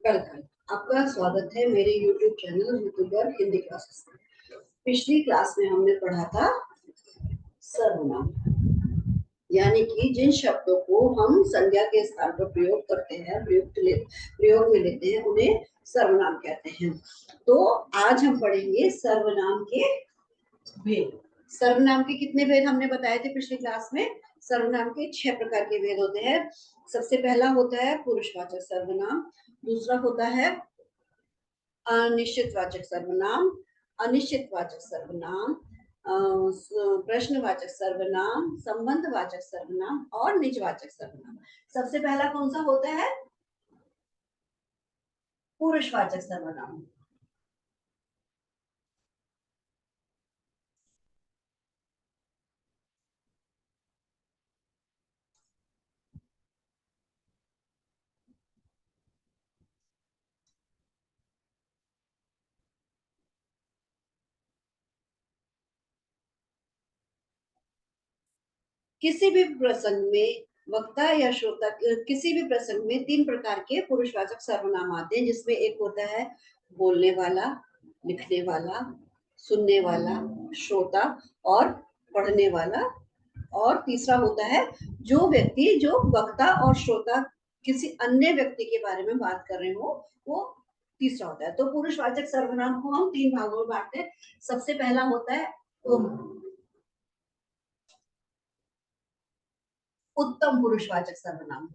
Welcome. आपका स्वागत है मेरे YouTube channel YouTuber Hindi classes में। पिछली क्लास में हमने पढ़ा था सर्वनाम, यानी कि जिन शब्दों को हम संज्ञा के स्थान पर प्रयोग करते हैं, प्रयोग में लेते हैं, उन्हें सर्वनाम कहते हैं। तो आज हम पढ़ेंगे सर्वनाम के भेद। सर्वनाम के कितने भेद हमने बताए थे पिछली क्लास में? सर्वनाम के 6 प्रकार के भेद होते हैं। सबसे पहला होता है पुरुषवाचक सर्वनाम, दूसरा होता है अनिश्चितवाचक सर्वनाम, अनिश्चितवाचक सर्वनाम, प्रश्नवाचक सर्वनाम, संबंधवाचक सर्वनाम और निजवाचक सर्वनाम। सबसे पहला कौन सा होता है? पुरुषवाचक सर्वनाम। किसी भी प्रसंग में वक्ता या श्रोता, किसी भी प्रसंग में 3 प्रकार के पुरुषवाचक सर्वनाम आते हैं, जिसमें एक होता है बोलने वाला, लिखने वाला, सुनने वाला, श्रोता और पढ़ने वाला, और तीसरा होता है जो व्यक्ति, जो वक्ता और श्रोता किसी अन्य व्यक्ति के बारे में बात कर रहे हो, वो तीसरा होता है। तो पुरुषवाचक सर्वनाम को हम 3 भागों में बांटते हैं। सबसे पहला होता है उत्तम पुरुषवाचक सर्वनाम।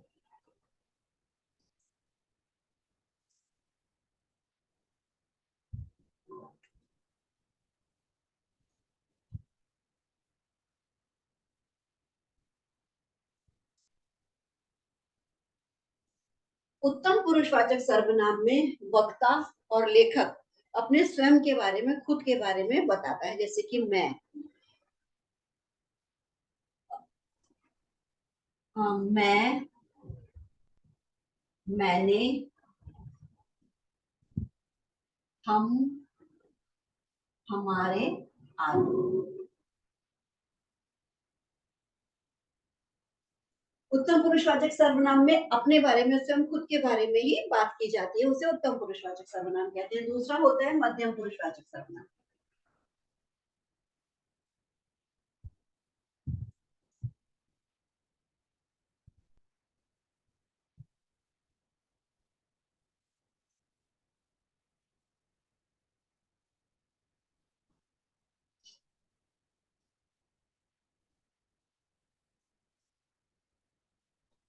उत्तम पुरुषवाचक सर्वनाम में वक्ता और लेखक अपने स्वयं के बारे में, खुद के बारे में बताता है। जैसे कि मैं, मैंने, हम, हमारे आदि। उत्तम पुरुषवाचक सर्वनाम में अपने बारे में, स्वयं खुद के बारे में ही बात की जाती है, उसे उत्तम पुरुषवाचक सर्वनाम कहते हैं। दूसरा होता है मध्यम पुरुषवाचक सर्वनाम।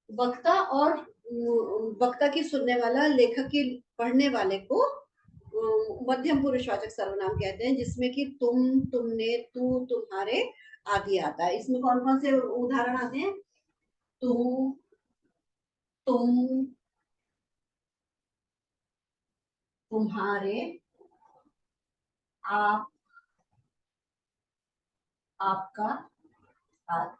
वक्ता और वक्ता की सुनने वाला, लेखक की पढ़ने वाले को मध्यम पुरुषवाचक सर्वनाम कहते हैं, जिसमें कि तुम, तुमने, तू, तुम्हारे आदि आता है। इसमें कौन कौन से उदाहरण आते हैं? तू, तुम, तुम्हारे, आप, आपका, आदि।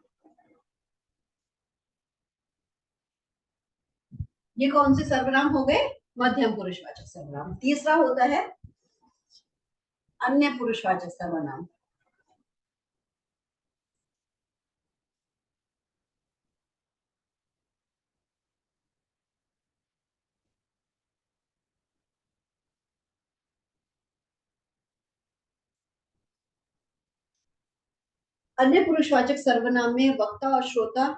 ये कौन से सर्वनाम हो गए? मध्यम पुरुषवाचक सर्वनाम। तीसरा होता है अन्य पुरुषवाचक सर्वनाम। अन्य पुरुषवाचक सर्वनाम में वक्ता और श्रोता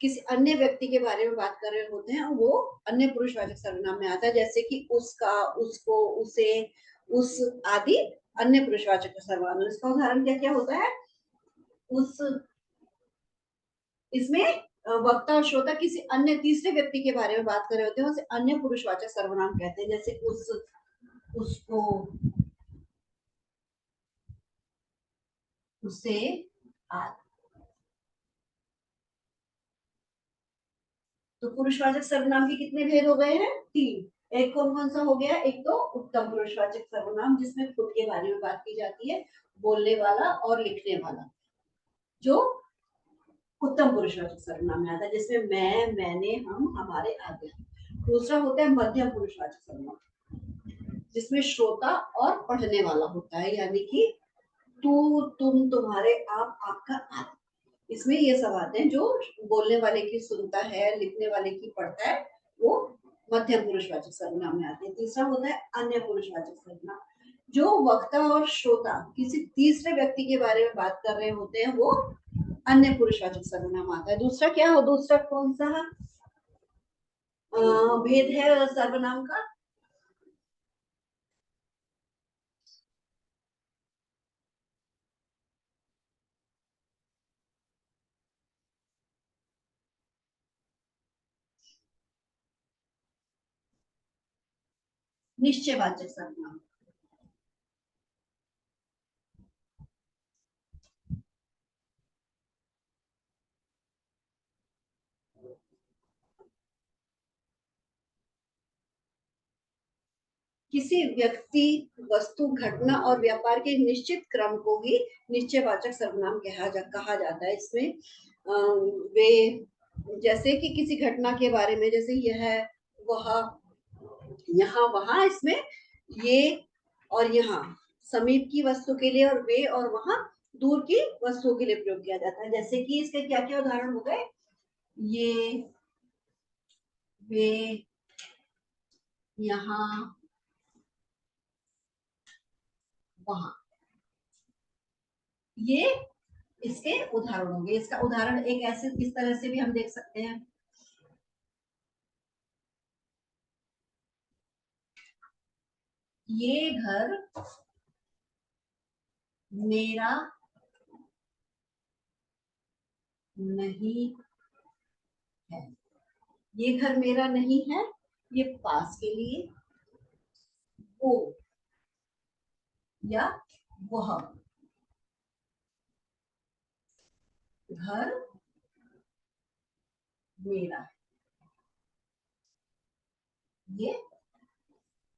किसी अन्य व्यक्ति के बारे में बात कर रहे होते हैं, वो अन्य पुरुषवाचक सर्वनाम में आता है। जैसे कि उसका, उसको, उसे, उस आदि अन्य पुरुषवाचक सर्वनाम। इसका उदाहरण क्या क्या होता है? उस, इसमें वक्ता और श्रोता किसी अन्य तीसरे व्यक्ति के बारे में बात कर रहे होते हैं, उसे अन्य पुरुषवाचक सर्वनाम कहते हैं। जैसे उस, उसको, उसे, आदि। तो पुरुषवाचक सर्वनाम के कितने भेद हो गए हैं? 3। एक कौन कौन सा हो गया? एक तो उत्तम पुरुषवाचक सर्वनाम, जिसमें खुद के बारे में बात की जाती है, बोलने वाला और लिखने वाला, जो उत्तम पुरुषवाचक सर्वनाम में आता है, जिसमें मैं, मैंने, हम, हमारे आदि। दूसरा होता है मध्यम पुरुषवाचक सर्वनाम, जिसमें श्रोता और पढ़ने वाला होता है, यानी कि तू, तुम, तुम्हारे, आप, आपका, आदि। इसमें ये सब आते हैं। जो बोलने वाले की सुनता है, लिखने वाले की पढ़ता है, वो मध्यम पुरुषवाचक सर्वनाम में आते हैं। तीसरा होता है अन्य पुरुषवाचक सर्वनाम। जो वक्ता और श्रोता किसी तीसरे व्यक्ति के बारे में बात कर रहे होते हैं वो अन्य पुरुषवाचक सर्वनाम आता है। दूसरा क्या हो, दूसरा कौन सा भेद है सर्वनाम का? निश्चयवाचक सर्वनाम। किसी व्यक्ति, वस्तु, घटना और व्यापार के निश्चित क्रम को ही निश्चयवाचक सर्वनाम कहा जाता है। इसमें वे जैसे कि किसी घटना के बारे में, जैसे यह, वह, यहाँ, वहां, इसमें ये और यहाँ समीप की वस्तु के लिए और वे और वहां दूर की वस्तुओं के लिए प्रयोग किया जाता है। जैसे कि इसके क्या क्या उदाहरण हो गए? ये, वे, यहाँ, वहां, ये इसके उदाहरण होंगे। इसका उदाहरण एक ऐसे इस तरह से भी हम देख सकते हैं। ये घर मेरा नहीं है। ये घर मेरा नहीं है, ये पास के लिए, वो या वह घर मेरा है, ये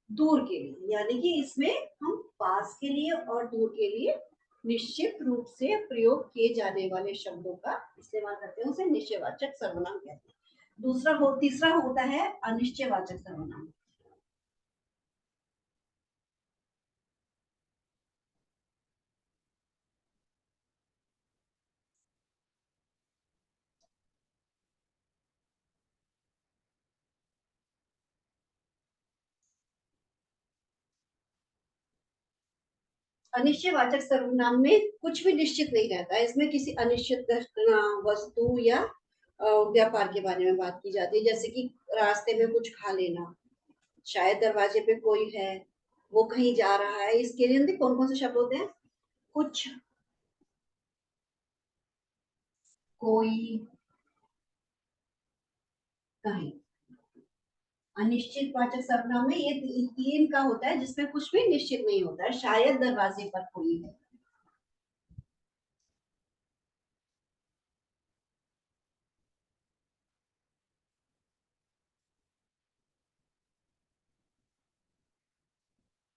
दूर के लिए। यानी कि इसमें हम पास के लिए और दूर के लिए निश्चित रूप से प्रयोग किए जाने वाले शब्दों का इस्तेमाल करते हैं, उसे निश्चयवाचक सर्वनाम कहते हैं। तीसरा होता है अनिश्चयवाचक सर्वनाम। अनिश्चयवाचक सर्वनाम में कुछ भी निश्चित नहीं रहता है। इसमें किसी अनिश्चित घटना, वस्तु या व्यापार के बारे में बात की जाती है। जैसे कि रास्ते में कुछ खा लेना, शायद दरवाजे पे कोई है, वो कहीं जा रहा है। इसके लिए कौन कौन से शब्द होते हैं? कुछ, कोई, कहीं। अनिश्चित वाचक सर्वनाम में ये तीन का होता है जिसमें कुछ भी निश्चित नहीं होता है। शायद दरवाजे पर कोई है,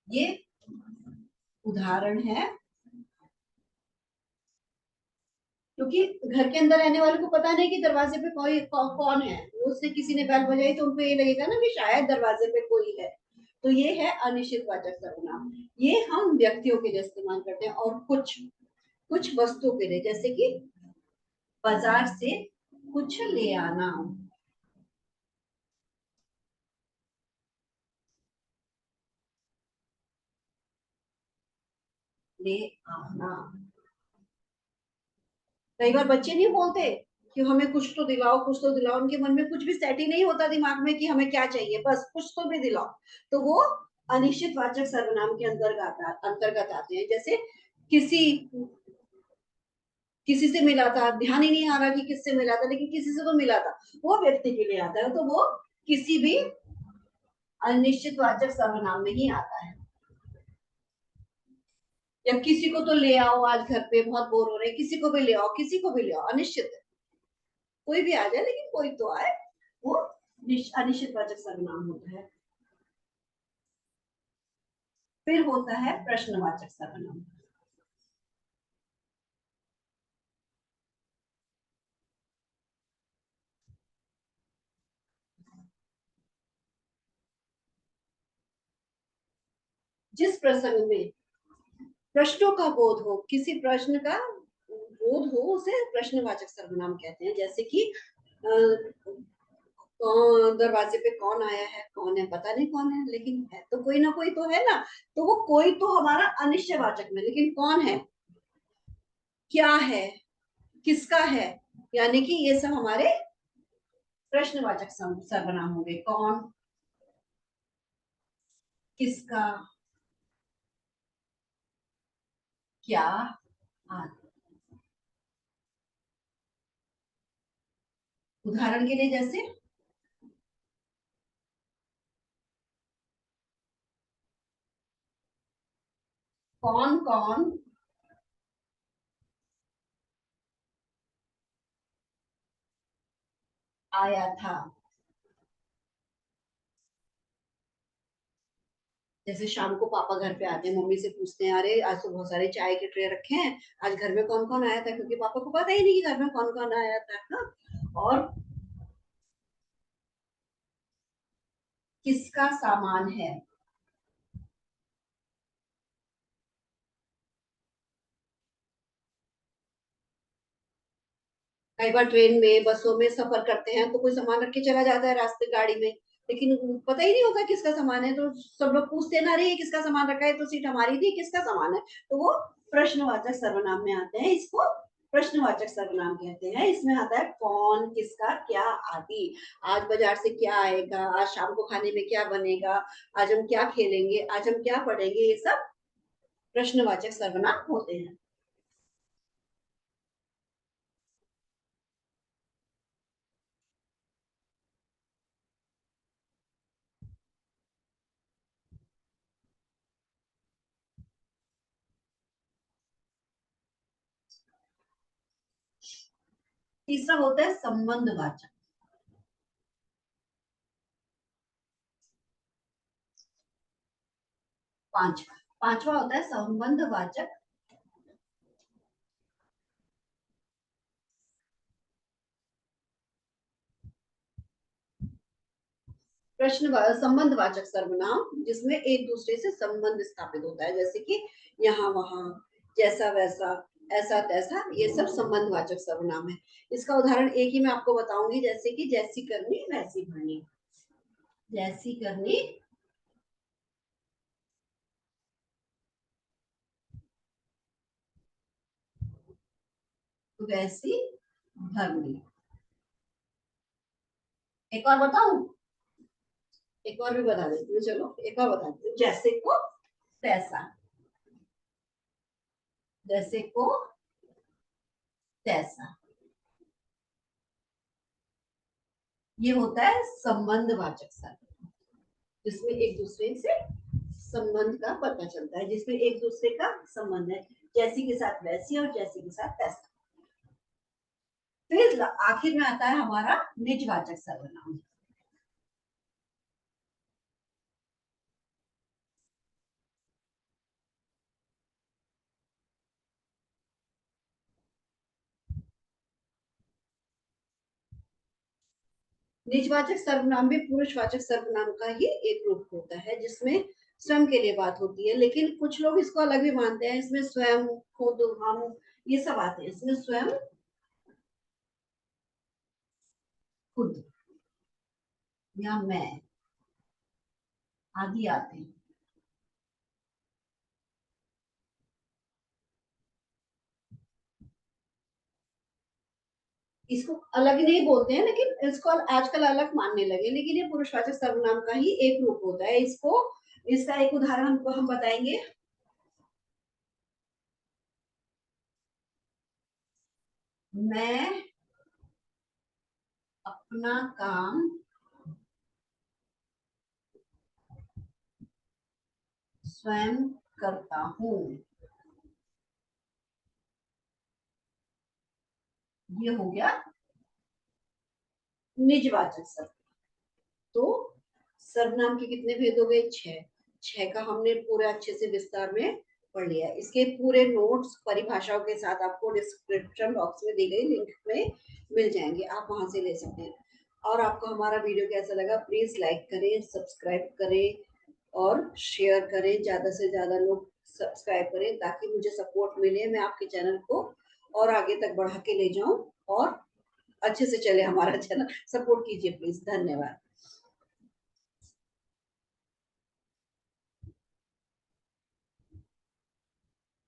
ये उदाहरण है। क्योंकि घर के अंदर रहने वाले को पता नहीं कि दरवाजे पे कौन है। उससे किसी ने बेल बजाई तो उनको ये लगेगा ना कि शायद दरवाजे पे कोई है। तो ये है अनिश्चित वाचक सर्वनाम। ये हम व्यक्तियों के लिए इस्तेमाल करते हैं। और कुछ कुछ वस्तुओं के लिए, जैसे कि बाजार से कुछ ले आना, ले आना। कई बार बच्चे नहीं बोलते कि हमें कुछ तो दिलाओ, कुछ तो दिलाओ। उनके मन में कुछ भी सेट ही नहीं होता दिमाग में कि हमें क्या चाहिए, बस कुछ तो भी दिलाओ। तो वो अनिश्चित वाचक सर्वनाम के अंतर्गत आते हैं। जैसे किसी किसी से मिला था, ध्यान ही नहीं आ रहा कि किससे मिला था, लेकिन किसी से तो मिला था, वो व्यक्ति के लिए आता है। तो वो किसी भी अनिश्चित वाचक सर्वनाम में ही आता है। या किसी को तो ले आओ, आज घर पे बहुत बोर हो रहे हैं, किसी को भी ले आओ, किसी को भी ले आओ, अनिश्चित है। कोई भी आ जाए लेकिन कोई तो आए, वो अनिश्चित वाचक सर्वनाम होता है। फिर होता है प्रश्नवाचक सर्वनाम। जिस प्रसंग में प्रश्नों का बोध हो, किसी प्रश्न का बोध हो, उसे प्रश्नवाचक सर्वनाम कहते हैं। जैसे कि दरवाजे पे कौन आया है, कौन है पता नहीं कौन है, लेकिन है तो कोई ना कोई तो है ना। तो वो कोई तो हमारा अनिश्चयवाचक में, लेकिन कौन है, क्या है, किसका है, यानी कि ये सब हमारे प्रश्नवाचक सर्वनाम हो गए। कौन, किसका, क्या, आदि। उदाहरण के लिए जैसे कौन कौन आया था। जैसे शाम को पापा घर पे आते हैं, मम्मी से पूछते हैं, अरे आज तो बहुत सारे चाय के ट्रे रखे हैं, आज घर में कौन कौन आया था, क्योंकि पापा को पता ही नहीं कि घर में कौन कौन आया था ना। और किसका सामान है। कई बार ट्रेन में, बसों में सफर करते हैं तो कोई सामान रख के चला जाता है रास्ते गाड़ी में, लेकिन पता ही नहीं होता किसका सामान है, तो सब लोग पूछते हैं ना, अरे ये किसका सामान रखा है, तो सीट हमारी थी, किसका सामान है। तो वो प्रश्नवाचक सर्वनाम में आते हैं, इसको प्रश्नवाचक सर्वनाम कहते हैं। इसमें आता है कौन, किसका, क्या, आदि। आज बाजार से क्या आएगा, आज शाम को खाने में क्या बनेगा, आज हम क्या खेलेंगे, आज हम क्या पढ़ेंगे, ये सब प्रश्नवाचक सर्वनाम होते हैं। तीसरा होता है संबंधवाचक। पांचवा पांचवा होता है संबंधवाचक। प्रश्न संबंधवाचक सर्वनाम, जिसमें एक दूसरे से संबंध स्थापित होता है, जैसे कि यहाँ वहां, जैसा वैसा, ऐसा तैसा, ये सब संबंधवाचक सर्वनाम है। इसका उदाहरण एक ही मैं आपको बताऊंगी, जैसे कि जैसी करनी वैसी भरनी। जैसी करनी वैसी भरनी। एक और बताऊं, एक और भी बता देती हूँ, चलो एक और बता देती हूँ। जैसे को तैसा, जैसे को तैसा, ये होता है संबंधवाचक सर्वनाम, जिसमें एक दूसरे से संबंध का पता चलता है, जिसमें एक दूसरे का संबंध है, जैसी के साथ वैसी और जैसी के साथ तैसा। फिर आखिर में आता है हमारा निजवाचक सर्वनाम। निजवाचक सर्वनाम भी पुरुषवाचक सर्वनाम का ही एक रूप होता है, जिसमें स्वयं के लिए बात होती है, लेकिन कुछ लोग इसको अलग भी मानते हैं। इसमें स्वयं, खुद, हम, ये सब आते हैं। इसमें स्वयं, खुद या मैं आदि आते हैं। इसको अलग नहीं बोलते हैं, लेकिन इसको आजकल अलग मानने लगे, लेकिन ये पुरुषवाचक सर्वनाम का ही एक रूप होता है। इसको, इसका एक उदाहरण हमको हम बताएंगे। मैं अपना काम स्वयं करता हूँ, ये हो गया निजवाचक सर्वनाम। तो सर्वनाम के कितने भेद हो गए, छह। छह का हमने पूरे अच्छे से विस्तार में पढ़ लिया। इसके पूरे नोट्स परिभाषाओं के साथ आपको डिस्क्रिप्शन बॉक्स में दी गई लिंक में मिल जाएंगे, आप वहां से ले सकते हैं। और आपको हमारा वीडियो कैसा लगा, प्लीज लाइक करें, सब्सक्राइब करें और शेयर करें, ज्यादा से ज्यादा लोग सब्सक्राइब करें, ताकि मुझे सपोर्ट मिले, मैं आपके चैनल को और आगे तक बढ़ा के ले जाऊं और अच्छे से चले हमारा चैनल, सपोर्ट कीजिए प्लीज। धन्यवाद।